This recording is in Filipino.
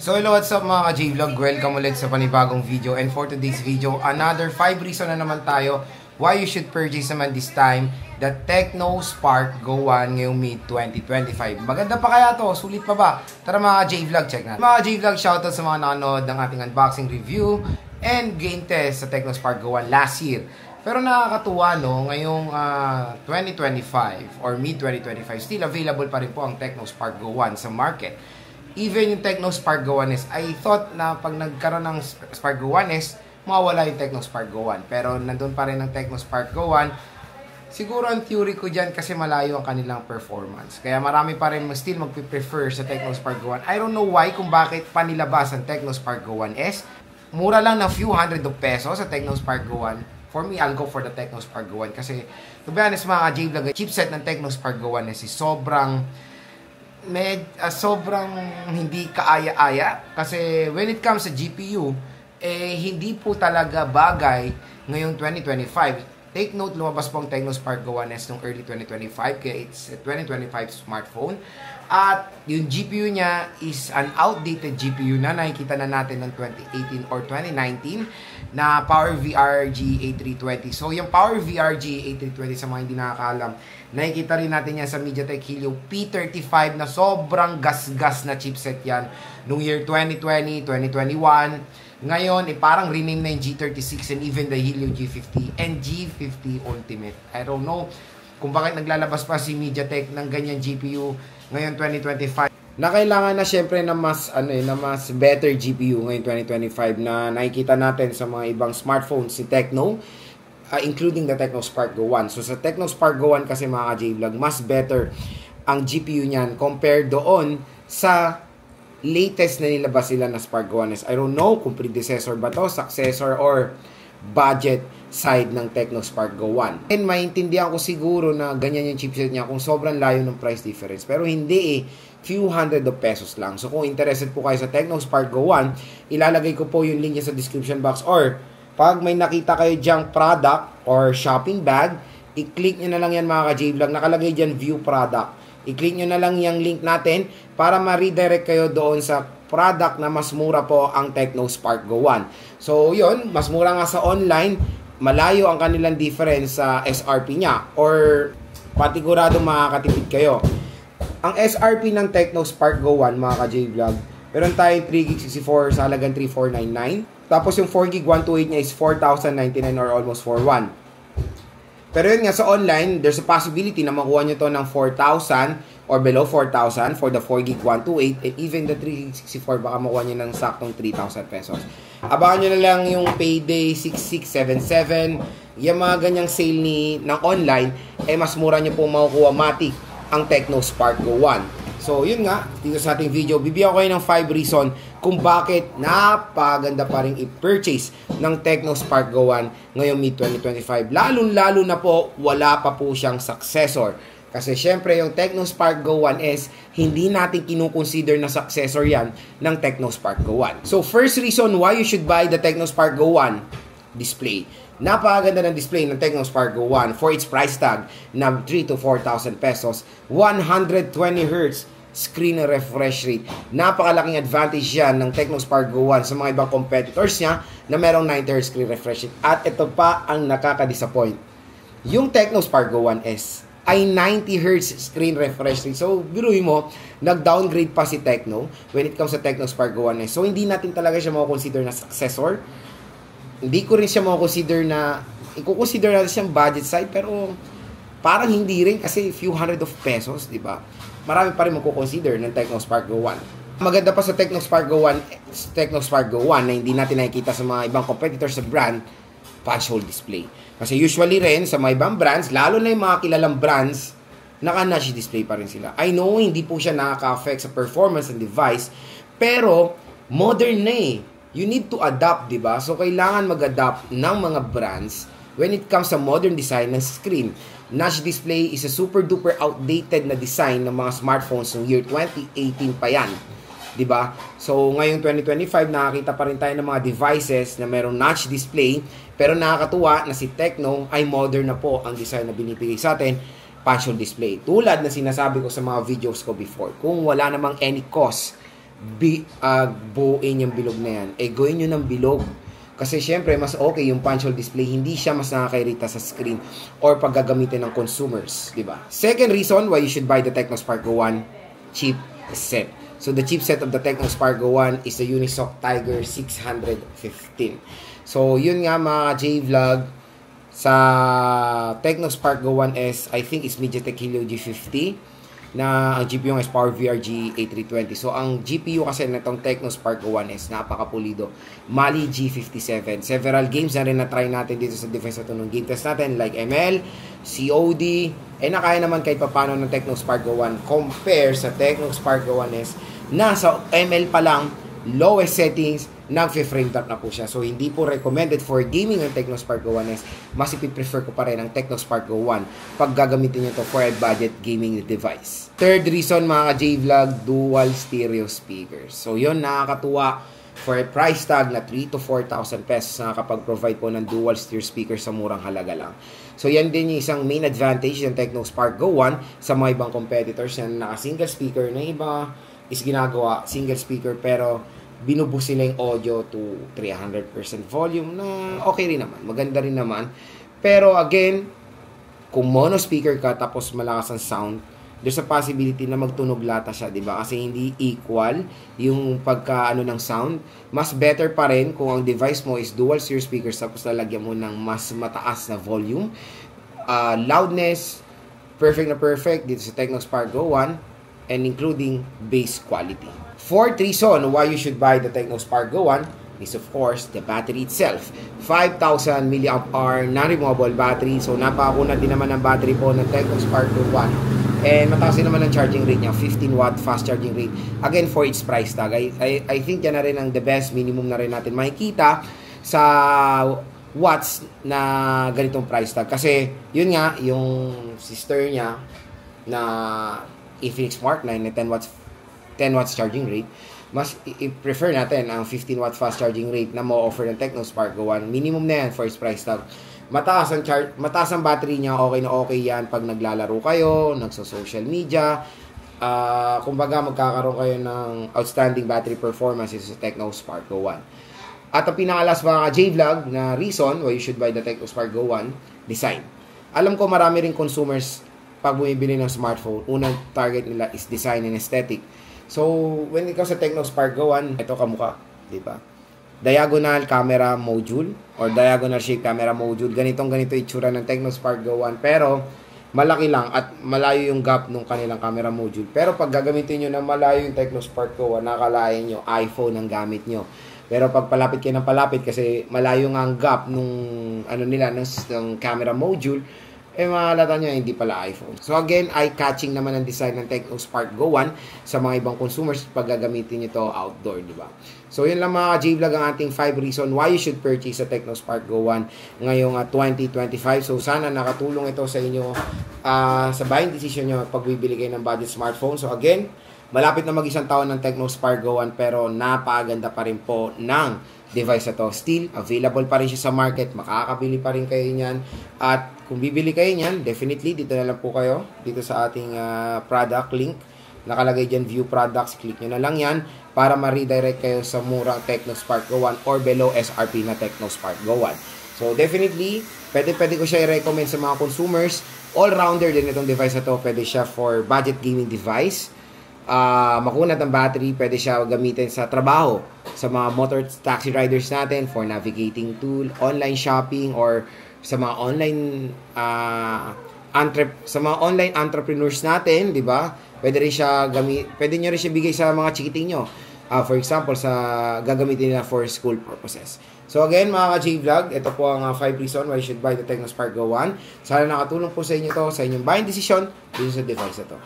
So hello, what's up mga ka-J-Vlog? Welcome ulit sa panibagong video. And for today's video, another 5 reason na naman tayo why you should purchase naman this time the Tecno Spark Go 1 ngayong mid-2025. Maganda pa kaya to? Sulit pa ba? Tara mga ka-J-Vlog, check natin. Mga ka-J-Vlog, shoutout sa mga nanonood ng ating unboxing review and game test sa Tecno Spark Go 1 last year. Pero nakakatuwa no, ngayong 2025 or mid-2025, still available pa rin po ang Tecno Spark Go 1 sa market. Even yung Tecno Spark Go 1S, I thought na pag nagkaroon ng Spark Go 1S, mawawala yung Tecno Spark Go 1. Pero nandun pa rin ang Tecno Spark Go 1. Siguro ang theory ko dyan kasi malayo ang kanilang performance. Kaya marami pa rin still magpiprefer sa Tecno Spark Go 1. I don't know why kung bakit panilabas ang Tecno Spark Go 1S. Mura lang ng few hundred of pesos sa Tecno Spark Go 1. For me, I'll go for the Tecno Spark Go 1 kasi to be honest mga J-Vlog, chipset ng Tecno Spark Go 1S is sobrang hindi kaaya-aya kasi when it comes sa GPU hindi po talaga bagay ngayong 2025. Take note, lumabas po ang Tecno Spark Go 1S noong early 2025 kaya it's a 2025 smartphone at yung GPU niya is an outdated GPU na nakikita na natin ng 2018 or 2019 na PowerVR G8320. So yung PowerVR G8320 sa mga hindi nakakaalam, nakikita rin natin yan sa MediaTek Helio P35 na sobrang gas-gas na chipset yan noong year 2020, 2021. Ngayon, parang rename na yung G36 and even the Helio G50 and G50 Ultimate. I don't know kung bakit naglalabas pa si MediaTek ng ganyan GPU ngayon 2025. Na kailangan na syempre na mas better GPU ngayon 2025 na nakikita natin sa mga ibang smartphones si Tecno. Including the Tecno Spark Go 1. So, sa Tecno Spark Go 1 kasi mga ka-J-Vlog, mas better ang GPU niyan compared doon sa latest na nilabas sila na Spark Go 1S. I don't know kung predecessor ba to, successor, or budget side ng Tecno Spark Go 1. And maintindihan ko siguro na ganyan yung chipset niya kung sobrang layo ng price difference. Pero hindi few hundred of pesos lang. So, kung interested po kayo sa Tecno Spark Go 1, ilalagay ko po yung link niya sa description box or pag may nakita kayo dyang product or shopping bag, i-click nyo na lang yan mga ka-J-Vlog. Nakalagay dyan view product. I-click nyo na lang yung link natin para ma-redirect kayo doon sa product na mas mura po ang Tecno Spark Go 1. So yun, mas mura nga sa online, malayo ang kanilang difference sa SRP niya or patigurado makakatipid kayo. Ang SRP ng Tecno Spark Go 1 mga ka-J-Vlog, meron tayong 3GB64 sa halagang 3,499. Tapos yung 4GB 128 niya is 4,099 or almost 4,100. Pero yun nga sa online, there's a possibility na makuha nyo to ng 4,000 or below 4,000 for the 4GB 128 and even the 364 baka makuha nyo ng saktong 3,000 pesos. Abangan nyo na lang yung payday 6677, yung mga ganyang sale ng online, mas mura nyo pong makukuha matik ang Tecno Spark Go 1. So, yun nga, dito sa ating video, bibigyan ko kayo ng 5 reason kung bakit napaganda pa rin i-purchase ng Tecno Spark Go 1 ngayong mid-2025. Lalo-lalo na po, wala pa po siyang successor. Kasi syempre, yung Tecno Spark Go 1S, hindi natin kinukonsider na successor yan ng Tecno Spark Go 1. So, first reason why you should buy the Tecno Spark Go 1, display. Napakaganda ng display ng Tecno Spark Go 1 for its price tag na 3,000 to 4,000 pesos. 120Hz screen refresh rate. Napakalaking advantage yan ng Tecno Spark Go 1 sa mga ibang competitors niya na merong 90Hz screen refresh rate. At ito pa ang nakaka-disappoint. Yung Tecno Spark Go 1S ay 90Hz screen refresh rate. So, biruin mo, nag-downgrade pa si Tecno when it comes sa Tecno Spark Go 1S. So, hindi natin talaga siya mako-consider na successor. Hindi ko rin siya mako-consider na, i-consider natin siyang budget side, pero parang hindi rin kasi few hundred of pesos, di ba? Marami pa rin mako-consider ng Tecno Spark Go 1. Maganda pa sa Tecno Spark Go 1 na hindi natin nakikita sa mga ibang competitors sa brand, punch hole display. Kasi usually rin sa mga ibang brands, lalo na yung mga kilalang brands, naka-notch display pa rin sila. I know, hindi po siya nakaka-affect sa performance ng device, pero modern na You need to adapt, di ba? So, kailangan mag-adapt ng mga brands when it comes sa modern design ng screen. Notch display is a super-duper outdated na design ng mga smartphones ng year 2018 pa yan. Di ba? So, ngayong 2025, nakakita pa rin tayo ng mga devices na merong notch display. Pero nakakatuwa na si Tecno ay modern na po ang design na binibigay sa atin, punch hole display. Tulad na sinasabi ko sa mga videos ko before, kung wala namang any cost buuin yung bilog na yan, gawin nyo ng bilog. Kasi syempre, mas okay yung punch hole display, hindi siya mas nakakairita sa screen or paggagamitin ng consumers, di ba? Second reason why you should buy the Tecno Spark Go 1 chipset. So the chipset of the Tecno Spark Go 1 is the Unisoc Tiger 615. So yun nga mga J-Vlog, sa Tecno Spark Go 1S, I think is MediaTek Helio G50 na ang GPU is PowerVR G8320. So, ang GPU kasi na itong Tecno Spark Go 1S, napakapulido. Mali G57. Several games na rin na-try natin dito sa device na ito nung game test natin, like ML, COD, nakaya naman kahit papano ng Tecno Spark Go 1 compare sa Tecno Spark Go 1S na sa ML pa lang, lowest settings, nag-frame drop na po siya. So, hindi po recommended for gaming ng Tecno Spark Go 1S. Mas ipiprefer ko pa rin ang Tecno Spark Go 1 pag gagamitin nyo to for a budget gaming device. Third reason mga J-Vlog, dual stereo speakers. So, yun, nakakatuwa for a price tag na 3,000 to 4,000 pesos nakakapag-provide po ng dual stereo speakers sa murang halaga lang. So, yan din yung isang main advantage ng Tecno Spark Go 1 sa mga ibang competitors na naka-single speaker, na iba is ginagawa single speaker pero binubus sila yung audio to 300% volume na okay rin naman. Maganda rin naman. Pero again, kung mono speaker ka tapos malakas ang sound, there's a possibility na magtunog lata siya, di ba? Kasi hindi equal yung pagkaano ng sound. Mas better pa rin kung ang device mo is dual stereo speakers tapos lalagyan mo ng mas mataas na volume. Loudness, perfect na perfect dito sa Tecno Spark Go 1 and including bass quality. Fourth reason why you should buy the Tecno Spark Go 1 is of course the battery itself. 5,000 mAh non-removable battery. So napakakunat din naman ang battery po ng Tecno Spark Go 1. And mataas din naman ang charging rate niya, 15 watt fast charging rate. Again, for its price tag, I think yan na rin ang the best minimum na rin natin makikita sa watts na ganitong price tag. Kasi yun nga, yung sister niya na Infinix Smart 9 na 10 watts charging rate, mas i-prefer natin ang 15 watt fast charging rate na mo-offer ng Tecno Spark Go 1. Minimum na yan for its price tag. Mataas ang battery niya, okay na okay yan pag naglalaro kayo, nagso-social media. Kumbaga magkakaroon kayo ng outstanding battery performance sa Tecno Spark Go 1. At ang pinakalas mga J-Vlog na reason why you should buy the Tecno Spark Go 1, design. Alam ko marami rin consumers pag bumibili ng smartphone, unang target nila is design and aesthetic. So, when it comes sa Tecno Spark Go 1, ito kamukha, di ba? Diagonal camera module or diagonal shape camera module. Ganito itsura ng Tecno Spark Go 1. Pero, malaki lang at malayo yung gap ng kanilang camera module. Pero, pag gagamitin nyo na malayo yung Tecno Spark Go 1, nakalayan nyo, iPhone ang gamit nyo. Pero, pag palapit kayo ng palapit, kasi malayo nga ang gap nung, ng camera module, mahalata nyo, hindi pala iPhone. So again, eye-catching naman ang design ng Tecno Spark Go 1 sa mga ibang consumers pag gagamitin nyo to outdoor, di ba? So yun lang mga J-Vlog ang ating 5 reason why you should purchase a Tecno Spark Go 1 ngayong 2025. So sana nakatulong ito sa inyo sa buying decision nyo pag bibili kayo ng budget smartphone. So again, malapit na mag-isang taon ng Tecno Spark Go 1 pero napakaganda pa rin po ng device na to. Still, available pa rin siya sa market. Makakabili pa rin kayo niyan. At kung bibili kayo niyan, definitely, dito na lang po kayo. Dito sa ating product link. Nakalagay dyan, view products. Click nyo na lang yan para ma-redirect kayo sa murang Tecno Spark Go 1 or below SRP na Tecno Spark Go 1. So, definitely, pwede ko siya i-recommend sa mga consumers. All-rounder din itong device na to. Pwede siya for budget gaming device. Makunat ang battery, pwede siya gamitin sa trabaho, sa mga motor taxi riders natin, for navigating tool, online shopping, or sa mga online entrepreneurs natin, di ba? Pwede nyo rin siya bigay sa mga chikiting nyo. For example, gagamitin nila for school purposes. So again, mga ka-J-Vlog, ito po ang 5 reason why you should buy the Tecno Spark Go 1. Sana nakatulong po sa inyo to, sa inyong buying decision dito sa device na to.